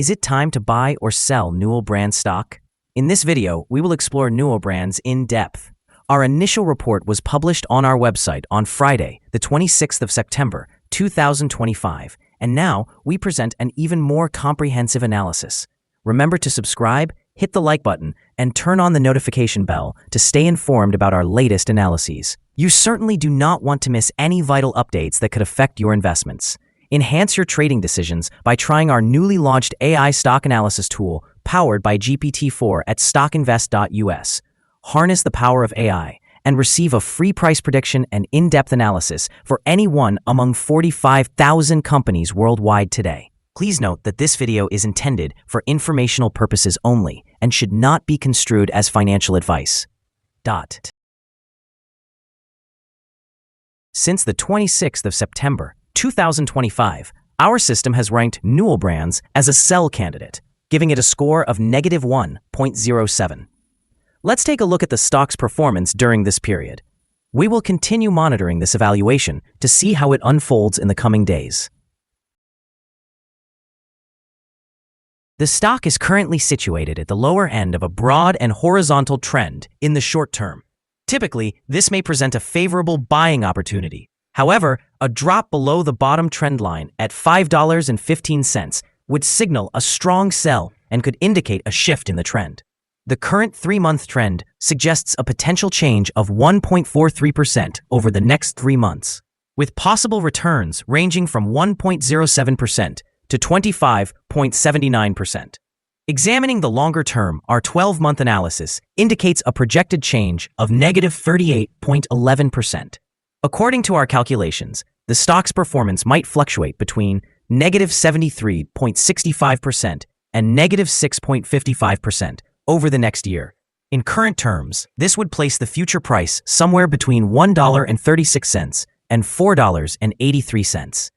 Is it time to buy or sell Newell Brands stock? In this video, we will explore Newell Brands in depth. Our initial report was published on our website on Friday, the 26th of September, 2025, and now we present an even more comprehensive analysis. Remember to subscribe, hit the like button, and turn on the notification bell to stay informed about our latest analyses. You certainly do not want to miss any vital updates that could affect your investments. Enhance your trading decisions by trying our newly launched AI stock analysis tool powered by GPT-4 at StockInvest.us. Harness the power of AI and receive a free price prediction and in-depth analysis for any one among 45,000 companies worldwide today. Please note that this video is intended for informational purposes only and should not be construed as financial advice. Since the 26th of September, 2025, our system has ranked Newell Brands as a sell candidate, giving it a score of -1.07. Let's take a look at the stock's performance during this period. We will continue monitoring this evaluation to see how it unfolds in the coming days. The stock is currently situated at the lower end of a broad and horizontal trend in the short term. Typically, this may present a favorable buying opportunity. However, a drop below the bottom trend line at $5.15 would signal a strong sell and could indicate a shift in the trend. The current 3-month trend suggests a potential change of 1.43% over the next 3 months, with possible returns ranging from 1.07% to 25.79%. Examining the longer term, our 12-month analysis indicates a projected change of -38.11%. According to our calculations, the stock's performance might fluctuate between -73.65% and -6.55% over the next year. In current terms, this would place the future price somewhere between $1.36 and $4.83.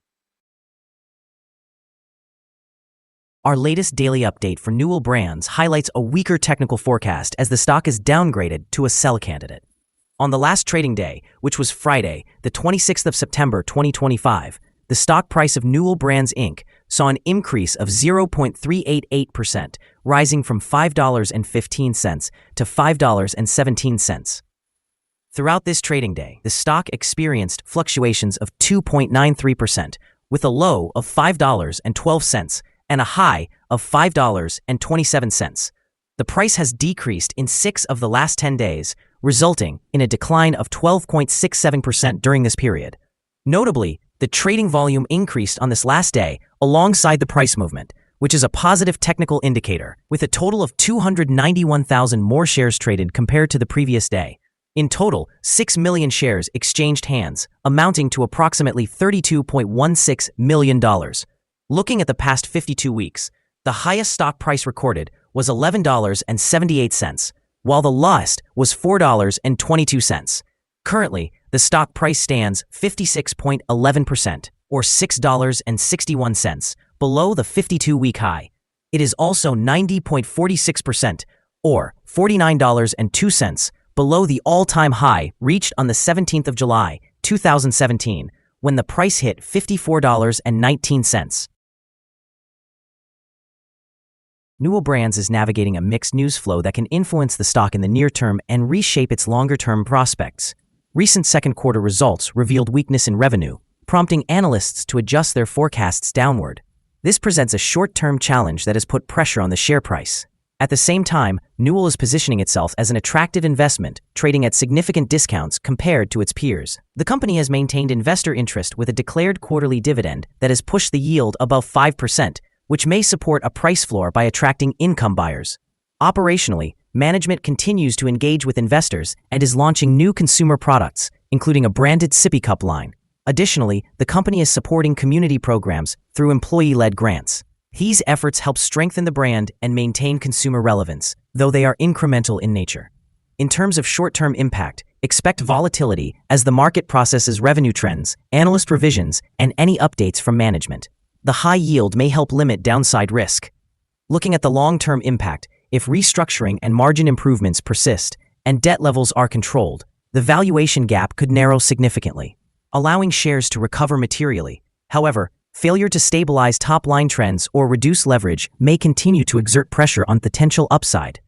Our latest daily update for Newell Brands highlights a weaker technical forecast as the stock is downgraded to a sell candidate. On the last trading day, which was Friday, the 26th of September 2025, the stock price of Newell Brands Inc. saw an increase of 0.388%, rising from $5.15 to $5.17. Throughout this trading day, the stock experienced fluctuations of 2.93%, with a low of $5.12 and a high of $5.27. The price has decreased in 6 of the last 10 days, resulting in a decline of 12.67% during this period. Notably, the trading volume increased on this last day alongside the price movement, which is a positive technical indicator, with a total of 291,000 more shares traded compared to the previous day. In total, 6 million shares exchanged hands, amounting to approximately $32.16 million. Looking at the past 52 weeks, the highest stock price recorded was $11.78, while the lowest was $4.22. Currently, the stock price stands 56.11%, or $6.61, below the 52-week high. It is also 90.46%, or $49.02, below the all-time high reached on the 17th of July, 2017, when the price hit $54.19. Newell Brands is navigating a mixed news flow that can influence the stock in the near term and reshape its longer-term prospects. Recent second quarter results revealed weakness in revenue, prompting analysts to adjust their forecasts downward. This presents a short-term challenge that has put pressure on the share price. At the same time, Newell is positioning itself as an attractive investment, trading at significant discounts compared to its peers. The company has maintained investor interest with a declared quarterly dividend that has pushed the yield above 5%, which may support a price floor by attracting income buyers. Operationally, management continues to engage with investors and is launching new consumer products, including a branded sippy cup line. Additionally, the company is supporting community programs through employee-led grants. These efforts help strengthen the brand and maintain consumer relevance, though they are incremental in nature. In terms of short-term impact, expect volatility as the market processes revenue trends, analyst revisions, and any updates from management. The high yield may help limit downside risk. Looking at the long-term impact, if restructuring and margin improvements persist and debt levels are controlled, the valuation gap could narrow significantly, allowing shares to recover materially. However, Failure to stabilize top-line trends or reduce leverage may continue to exert pressure on potential upside.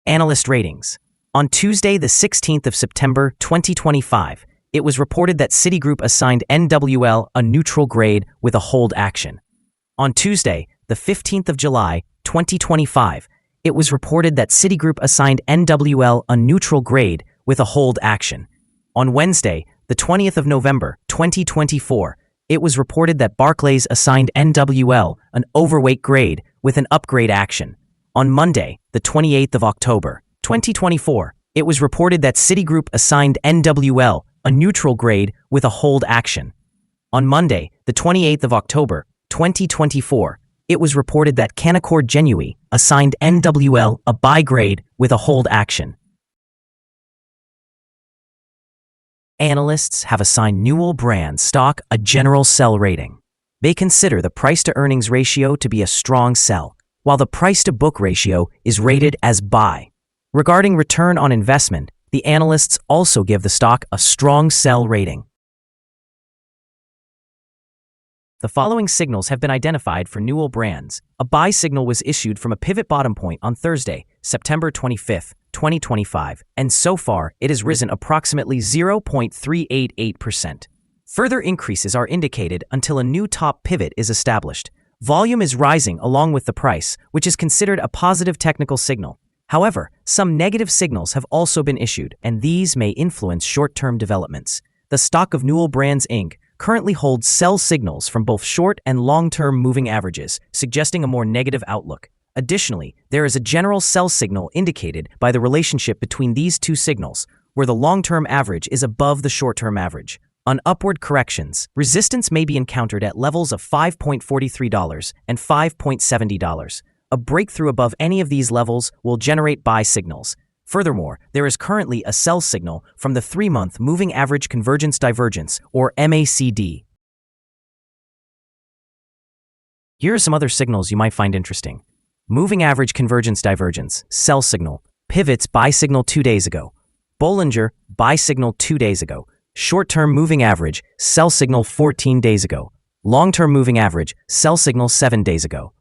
Analyst ratings. On Tuesday, the 16th of September, 2025, it was reported that Citigroup assigned NWL a neutral grade with a hold action. On Tuesday, the 15th of July, 2025, it was reported that Citigroup assigned NWL a neutral grade with a hold action. On Wednesday, the 20th of November, 2024, it was reported that Barclays assigned NWL an overweight grade with an upgrade action. On Monday, the 28th of October, 2024, it was reported that Citigroup assigned NWL a neutral grade with a hold action. On Monday, the 28th of October, 2024, it was reported that Canaccord Genuity assigned NWL a buy grade with a hold action. Analysts have assigned Newell Brands stock a general sell rating. They consider the price-to-earnings ratio to be a strong sell, while the price-to-book ratio is rated as buy. Regarding return on investment, the analysts also give the stock a strong sell rating. The following signals have been identified for Newell Brands. A buy signal was issued from a pivot bottom point on Thursday, September 25, 2025, and so far it has risen approximately 0.388%. Further increases are indicated until a new top pivot is established. Volume is rising along with the price, which is considered a positive technical signal. However, some negative signals have also been issued, and these may influence short-term developments. The stock of Newell Brands Inc. currently holds sell signals from both short and long-term moving averages, suggesting a more negative outlook. Additionally, there is a general sell signal indicated by the relationship between these two signals, where the long-term average is above the short-term average. On upward corrections, resistance may be encountered at levels of $5.43 and $5.70. A breakthrough above any of these levels will generate buy signals. Furthermore, there is currently a sell signal from the 3-month Moving Average Convergence Divergence, or MACD. Here are some other signals you might find interesting. Moving Average Convergence Divergence, sell signal. Pivots, buy signal 2 days ago. Bollinger, buy signal 2 days ago. Short-term moving average, sell signal 14 days ago. Long-term moving average, sell signal 7 days ago.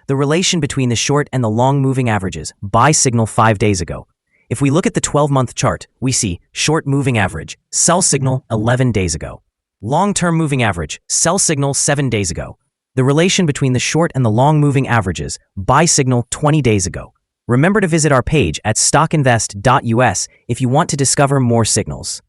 The relation between the short and the long moving averages, buy signal 5 days ago. If we look at the 12-month chart, we see short moving average, sell signal 11 days ago. Long-term moving average, sell signal 7 days ago. The relation between the short and the long moving averages, buy signal 20 days ago. Remember to visit our page at StockInvest.us if you want to discover more signals.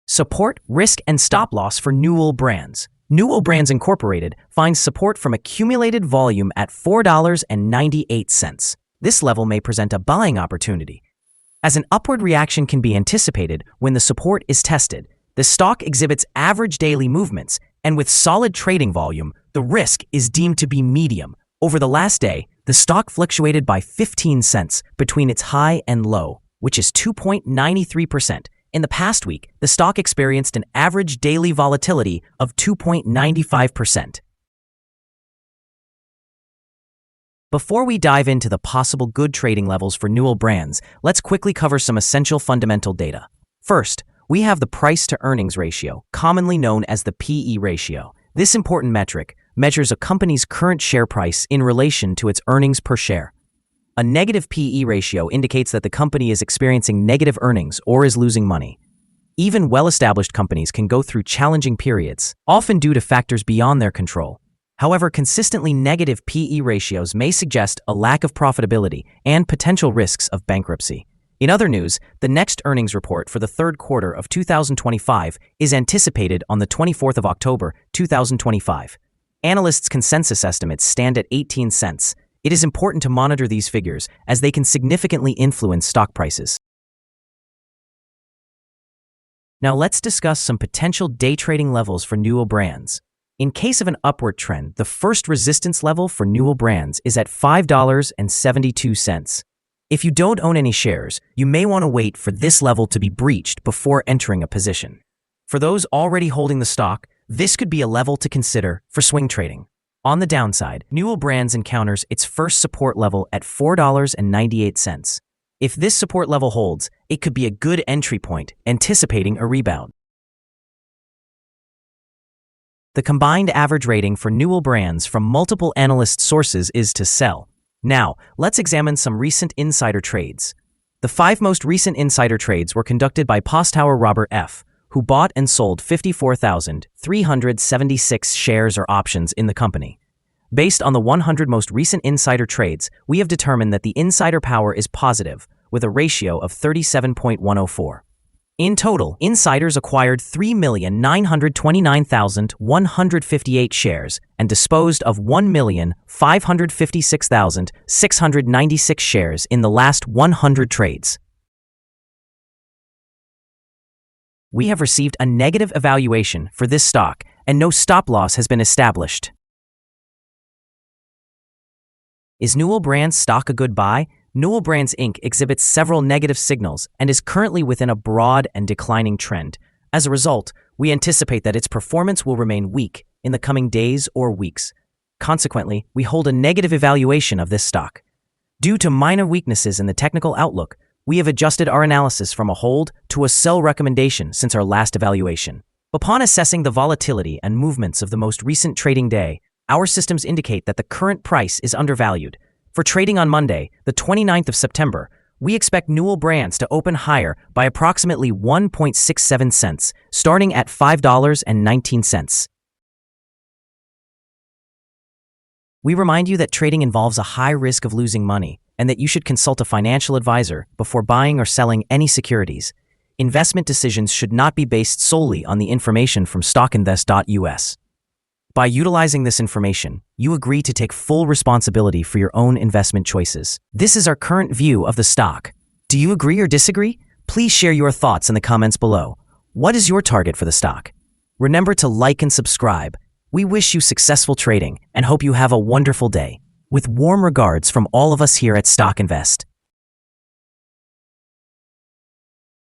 Support, risk, and stop loss for Newell Brands. Newell Brands Incorporated finds support from accumulated volume at $4.98. This level may present a buying opportunity, as an upward reaction can be anticipated when the support is tested. The stock exhibits average daily movements, and with solid trading volume, the risk is deemed to be medium. Over the last day, the stock fluctuated by 15 cents between its high and low, which is 2.93%. In the past week, the stock experienced an average daily volatility of 2.95%. Before we dive into the possible good trading levels for Newell Brands, let's quickly cover some essential fundamental data. First, we have the price-to-earnings ratio, commonly known as the PE ratio. This important metric measures a company's current share price in relation to its earnings per share. A negative PE ratio indicates that the company is experiencing negative earnings or is losing money. Even well-established companies can go through challenging periods, often due to factors beyond their control. However, consistently negative PE ratios may suggest a lack of profitability and potential risks of bankruptcy. In other news, the next earnings report for the third quarter of 2025 is anticipated on the 24th of October, 2025. Analysts' consensus estimates stand at 18 cents. It is important to monitor these figures as they can significantly influence stock prices. Now let's discuss some potential day trading levels for Newell Brands. In case of an upward trend, the first resistance level for Newell Brands is at $5.72. If you don't own any shares, you may want to wait for this level to be breached before entering a position. For those already holding the stock, this could be a level to consider for swing trading. On the downside, Newell Brands encounters its first support level at $4.98. If this support level holds, it could be a good entry point, anticipating a rebound. The combined average rating for Newell Brands from multiple analyst sources is to sell. Now, let's examine some recent insider trades. The 5 most recent insider trades were conducted by Postauer Robert F., who bought and sold 54,376 shares or options in the company. Based on the 100 most recent insider trades, we have determined that the insider power is positive, with a ratio of 37.104. In total, insiders acquired 3,929,158 shares and disposed of 1,556,696 shares in the last 100 trades. We have received a negative evaluation for this stock, and no stop loss has been established. Is Newell Brands stock a good buy? Newell Brands Inc. exhibits several negative signals and is currently within a broad and declining trend. As a result, we anticipate that its performance will remain weak in the coming days or weeks. Consequently, we hold a negative evaluation of this stock. Due to minor weaknesses in the technical outlook, we have adjusted our analysis from a hold to a sell recommendation since our last evaluation. Upon assessing the volatility and movements of the most recent trading day, our systems indicate that the current price is undervalued. For trading on Monday, the 29th of September, we expect Newell Brands to open higher by approximately 1.67 cents, starting at $5.19. We remind you that trading involves a high risk of losing money, and that you should consult a financial advisor before buying or selling any securities. Investment decisions should not be based solely on the information from StockInvest.us. By utilizing this information, you agree to take full responsibility for your own investment choices. This is our current view of the stock. Do you agree or disagree? Please share your thoughts in the comments below. What is your target for the stock? Remember to like and subscribe. We wish you successful trading and hope you have a wonderful day. With warm regards from all of us here at StockInvest.